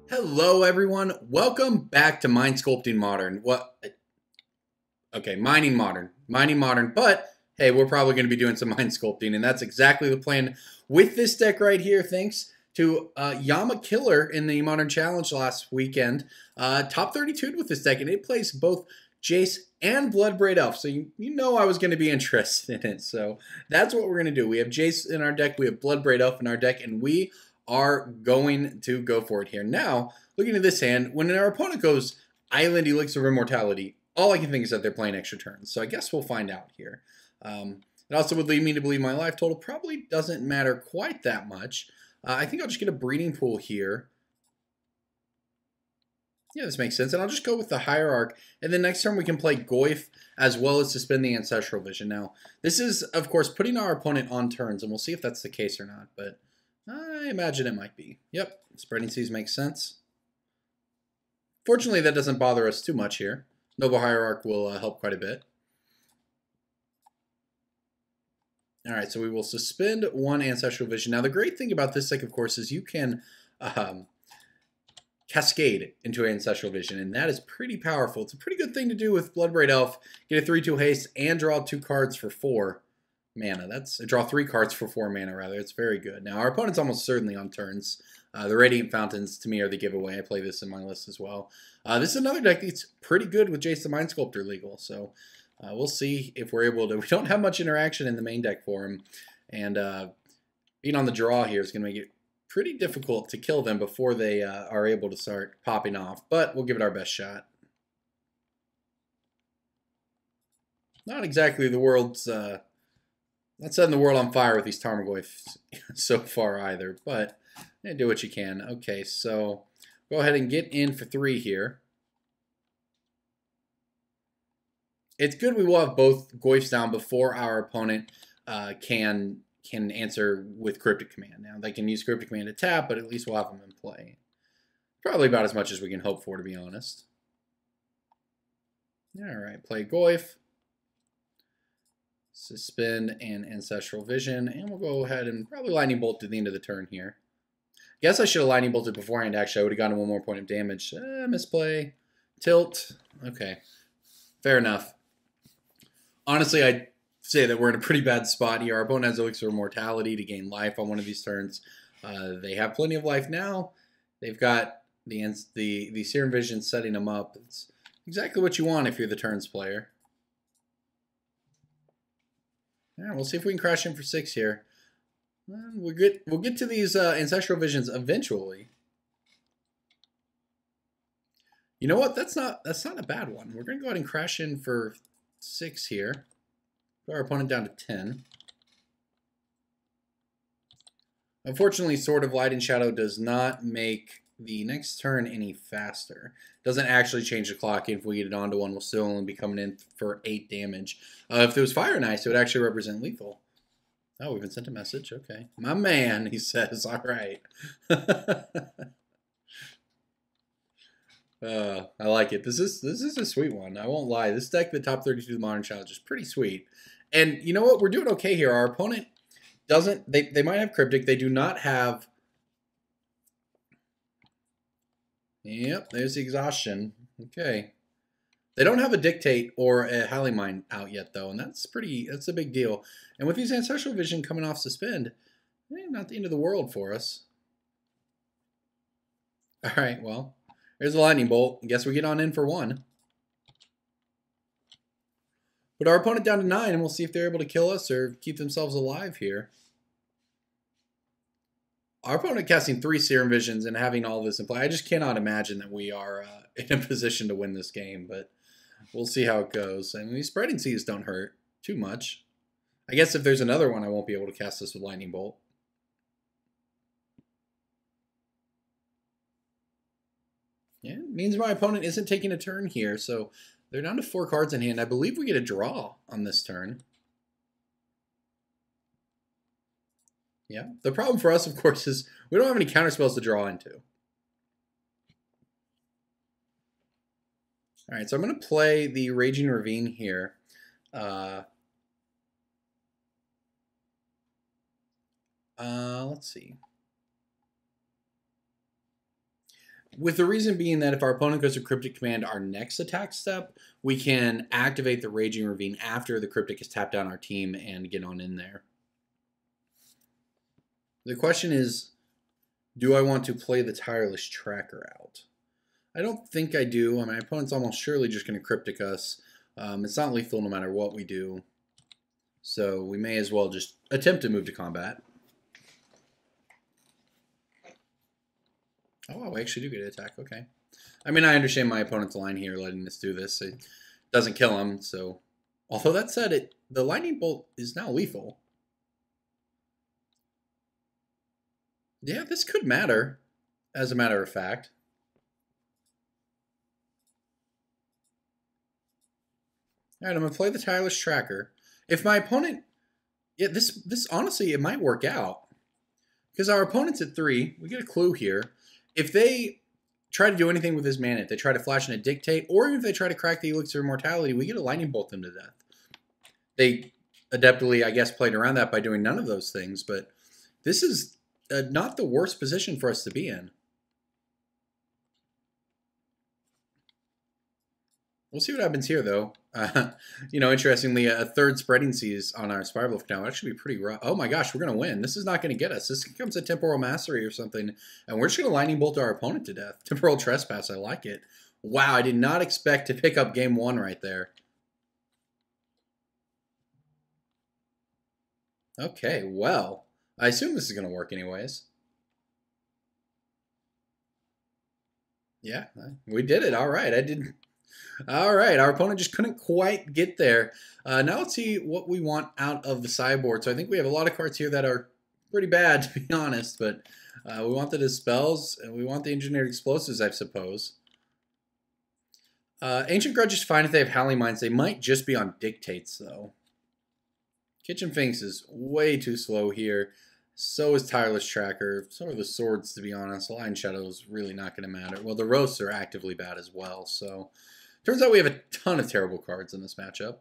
Hello, everyone. Welcome back to Mind Sculpting Modern. Okay, Mining Modern. Mining Modern, but hey, we're probably going to be doing some Mind Sculpting, and that's exactly the plan with this deck right here, thanks to Yama Killer in the Modern Challenge last weekend. Top 32 with this deck, and it plays both Jace and Bloodbraid Elf, so you know I was going to be interested in it. So that's what we're going to do. We have Jace in our deck, we have Bloodbraid Elf in our deck, and we are going to go for it here. Now, looking at this hand, when our opponent goes Island Elixir of Immortality, all I can think is that they're playing extra turns. So I guess we'll find out here. It also would lead me to believe my life total probably doesn't matter quite that much. I think I'll just get a breeding pool here. Yeah, this makes sense. And I'll just go with the Hierarch. And then next turn we can play Goyf as well as suspend the Ancestral Vision. Now, this is, of course, putting our opponent on turns, and we'll see if that's the case or not. But I imagine it might be. Yep, Spreading Seas makes sense. Fortunately, that doesn't bother us too much here. Noble Hierarch will help quite a bit. All right, so we will suspend one Ancestral Vision. Now, the great thing about this deck, of course, is you can cascade into Ancestral Vision, and that is pretty powerful. It's a pretty good thing to do with Bloodbraid Elf. Get a 3/2 haste and draw 2 cards for 4 mana. Draw 3 cards for 4 mana, rather. It's very good. Now, our opponent's almost certainly on turns. The Radiant Fountains, to me, are the giveaway. I play this in my list as well. This is another deck that's pretty good with Jace the Mind Sculptor legal, so we'll see if we're able to. We don't have much interaction in the main deck for him, and being on the draw here is going to make it pretty difficult to kill them before they are able to start popping off, but we'll give it our best shot. Not exactly the world's... not setting the world on fire with these Tarmogoyfs so far either, but do what you can. Okay, so go ahead and get in for 3 here. It's good we will have both Goyfs down before our opponent can answer with Cryptic Command. Now, they can use Cryptic Command to tap, but at least we'll have them in play. Probably about as much as we can hope for, to be honest. All right, play Goyf. Suspend and Ancestral Vision, and we'll go ahead and probably Lightning Bolt to the end of the turn here. Guess I should have Lightning Bolted beforehand, actually. I would have gotten 1 more point of damage. Misplay. Tilt. Okay. Fair enough. Honestly, I'd say that we're in a pretty bad spot here. Our opponent has Elixir of Mortality to gain life on one of these turns. They have plenty of life now. They've got the Serum Vision setting them up. It's exactly what you want if you're the turns player. Yeah, we'll see if we can crash in for 6 here. We'll get to these Ancestral Visions eventually. You know what? That's not a bad one. We're going to go ahead and crash in for 6 here. Put our opponent down to 10. Unfortunately, Sword of Light and Shadow does not make the next turn any faster. Doesn't actually change the clock. If we get it onto 1, we'll still only be coming in for 8 damage. If there was Fire and Ice, it would actually represent lethal. Oh, we've been sent a message. Okay. My man, he says. All right. I like it. This is a sweet one. I won't lie. This deck, the top 32 Modern Challenge, is pretty sweet. And you know what? We're doing okay here. Our opponent doesn't... They might have Cryptic. They do not have... Yep, there's the Exhaustion. Okay. They don't have a Dictate or a Howling Mine out yet, though, and that's a big deal. And with these Ancestral Vision coming off suspend, not the end of the world for us. All right, well, there's a Lightning Bolt. I guess we get on in for 1. Put our opponent down to 9, and we'll see if they're able to kill us or keep themselves alive here. Our opponent casting 3 Serum Visions and having all this in play. I just cannot imagine that we are in a position to win this game, but we'll see how it goes. I mean, these Spreading Seas don't hurt too much. I guess if there's another one, I won't be able to cast this with Lightning Bolt. Yeah, it means my opponent isn't taking a turn here, so they're down to 4 cards in hand. I believe we get a draw on this turn. Yeah, the problem for us, of course, is we don't have any counterspells to draw into. All right, so I'm going to play the Raging Ravine here. Let's see. With the reason being that if our opponent goes to Cryptic Command, our next attack step, we can activate the Raging Ravine after the Cryptic is tapped down our team and get on in there. The question is, do I want to play the Tireless Tracker out? I don't think I do. I mean, my opponent's almost surely just going to Cryptic us. It's not lethal no matter what we do. So we may as well just attempt to move to combat. Oh, we actually do get an attack. Okay. I mean, I understand my opponent's line here letting us do this. It doesn't kill him, so... Although that said, the Lightning Bolt is now lethal. Yeah, this could matter, as a matter of fact. All right, I'm going to play the Tireless Tracker. If my opponent... Yeah, this honestly, it might work out. Because our opponent's at 3. We get a clue here. If they try to do anything with his mana, if they try to flash in a Dictate, or even if they try to crack the Elixir of Immortality, we get a Lightning Bolt them to death. They adeptly, I guess, played around that by doing none of those things, but this is not the worst position for us to be in. We'll see what happens here, though. You know, interestingly, a third Spreading Seas on our Spiral now. That should be pretty rough. Oh my gosh, we're going to win. This is not going to get us. This becomes a Temporal Mastery or something, and we're just going to Lightning Bolt our opponent to death. Temporal Trespass, I like it. Wow, I did not expect to pick up game 1 right there. Okay, well, I assume this is going to work anyways. Yeah, we did it. All right, I didn't... All right, our opponent just couldn't quite get there. Now let's see what we want out of the sideboard. So I think we have a lot of cards here that are pretty bad, to be honest, but we want the Dispels, and we want the Engineered Explosives, I suppose. Ancient Grudge is fine if they have Howling Minds. They might just be on Dictates, though. Kitchen Finks is way too slow here. So is Tireless Tracker. So are the Swords, to be honest. Lion Shadow is really not going to matter. Well, the Roasts are actively bad as well, so... Turns out we have a ton of terrible cards in this matchup.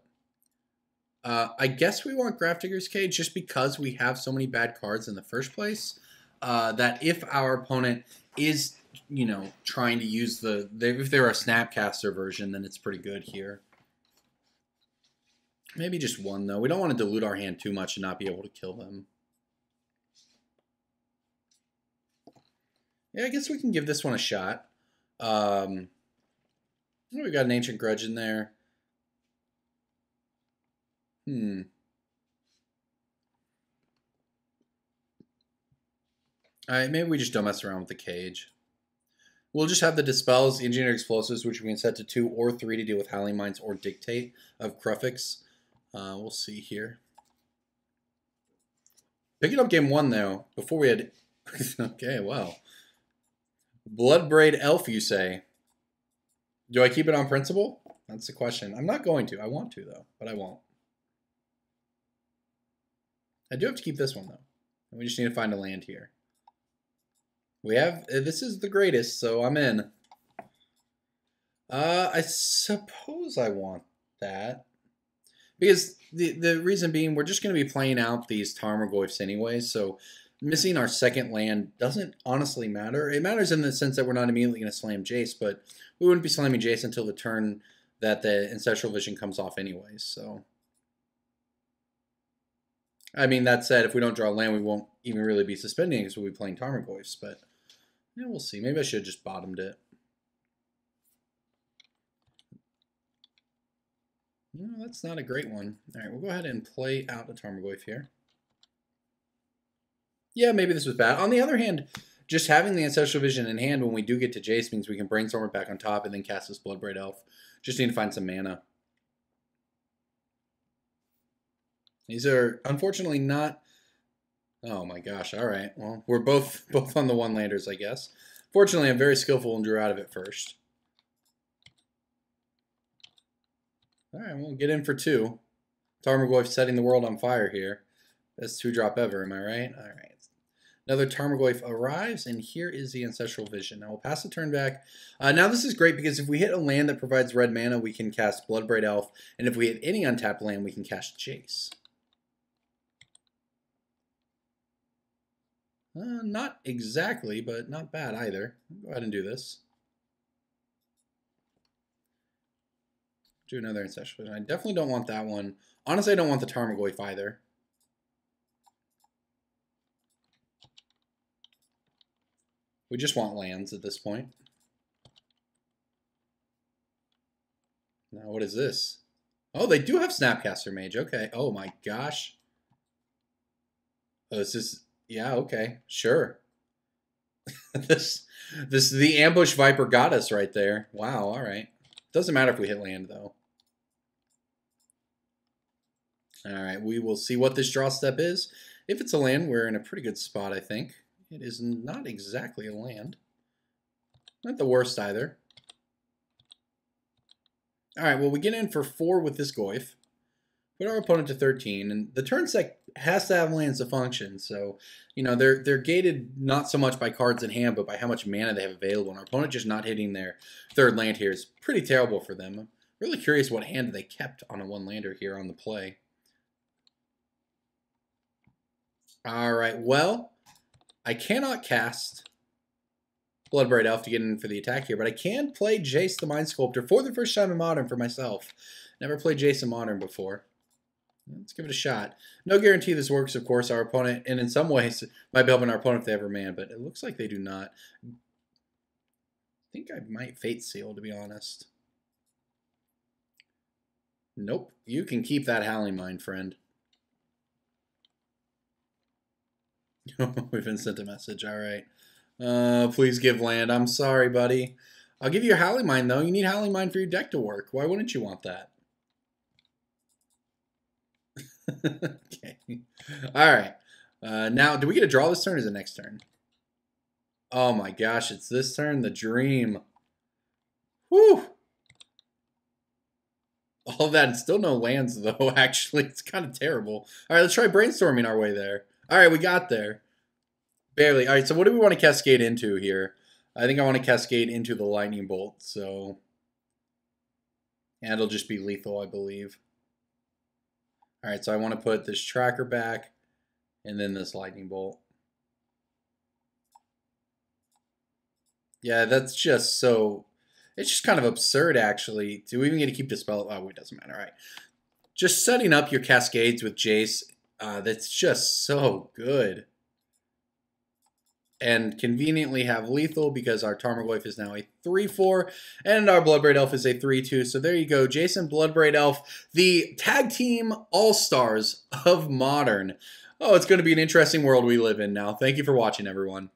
I guess we want Grafdigger's Cage just because we have so many bad cards in the first place. That if our opponent is, you know, trying to use if they're a Snapcaster version, then it's pretty good here. Maybe just one, though. We don't want to dilute our hand too much and not be able to kill them. Yeah, I guess we can give this one a shot. We got an Ancient Grudge in there. Alright, maybe we just don't mess around with the cage. We'll just have the Dispels, Engineered Explosives, which we can set to 2 or 3 to deal with Howling Minds or Dictate of Krufix. We'll see here. Picking up game 1, though, before we had... Okay, well. Bloodbraid Elf, you say? Do I keep it on principle? That's the question. I'm not going to. I want to, though, but I won't. I do have to keep this one, though. And we just need to find a land here. We have... This is the greatest, so I'm in. I suppose I want that. Because the reason being, we're just going to be playing out these Tarmogoyfs anyway, so... Missing our second land doesn't honestly matter. It matters in the sense that we're not immediately going to slam Jace, but we wouldn't be slamming Jace until the turn that the Ancestral Vision comes off anyways. So, I mean, that said, if we don't draw land, we won't even really be suspending it because we'll be playing Tarmogoyfs, but yeah, we'll see. Maybe I should have just bottomed it. No, that's not a great one. All right, we'll go ahead and play out a Tarmogoyf here. Yeah, maybe this was bad. On the other hand, just having the Ancestral Vision in hand when we do get to Jace means we can Brainstorm it back on top and then cast this Bloodbraid Elf. Just need to find some mana. These are unfortunately not... Oh my gosh, alright. Well, we're both on the one-landers, I guess. Fortunately, I'm very skillful and drew out of it first. Alright, we'll get in for 2. Tarmogoyf setting the world on fire here. Best 2-drop ever, am I right? Alright. Another Tarmogoyf arrives, and here is the Ancestral Vision. Now we'll pass the turn back. Now this is great because if we hit a land that provides red mana, we can cast Bloodbraid Elf, and if we hit any untapped land, we can cast Jace. Not exactly, but not bad either. I'll go ahead and do this. Do another Ancestral. I definitely don't want that one. Honestly, I don't want the Tarmogoyf either. We just want lands at this point. Now, what is this? Oh, they do have Snapcaster Mage. Okay. Oh my gosh. Oh, this is... Yeah, okay. Sure. The Ambush Viper got us right there. Wow, alright. Doesn't matter if we hit land, though. Alright, we will see what this draw step is. If it's a land, we're in a pretty good spot, I think. It is not exactly a land. Not the worst either. Alright, well, we get in for 4 with this Goyf. Put our opponent to 13, and the turn sec has to have lands to function, so, you know, they're gated not so much by cards in hand, but by how much mana they have available, and our opponent just not hitting their third land here is pretty terrible for them. I'm really curious what hand they kept on a one-lander here on the play. Alright, well, I cannot cast Bloodbraid Elf to get in for the attack here, but I can play Jace the Mind Sculptor for the first time in Modern for myself. Never played Jace in Modern before. Let's give it a shot. No guarantee this works, of course. Our opponent, and in some ways, might be helping our opponent if they have a man, but it looks like they do not. I think I might Fate Seal, to be honest. Nope. You can keep that Howling Mind, friend. We've been sent a message. All right. Please give land. I'm sorry, buddy. I'll give you a Howling Mind, though. You need Howling Mind for your deck to work. Why wouldn't you want that? Okay. All right. Now, do we get a draw this turn or is it next turn? Oh my gosh, it's this turn. The dream. Whew. All that and still no lands, though, actually. It's kind of terrible. All right, let's try brainstorming our way there. All right, we got there. Barely. All right, so what do we want to cascade into here? I think I want to cascade into the Lightning Bolt, so... And it'll just be lethal, I believe. All right, so I want to put this tracker back and then this Lightning Bolt. Yeah, that's just so... It's just kind of absurd, actually. Do we even get to keep Dispel? Oh, it doesn't matter. All right. Just setting up your cascades with Jace, that's just so good. And conveniently have lethal because our Tarmogoyf is now a 3/4 and our Bloodbraid Elf is a 3/2. So there you go, Jason Bloodbraid Elf, the tag team all-stars of Modern. Oh, it's going to be an interesting world we live in now. Thank you for watching, everyone.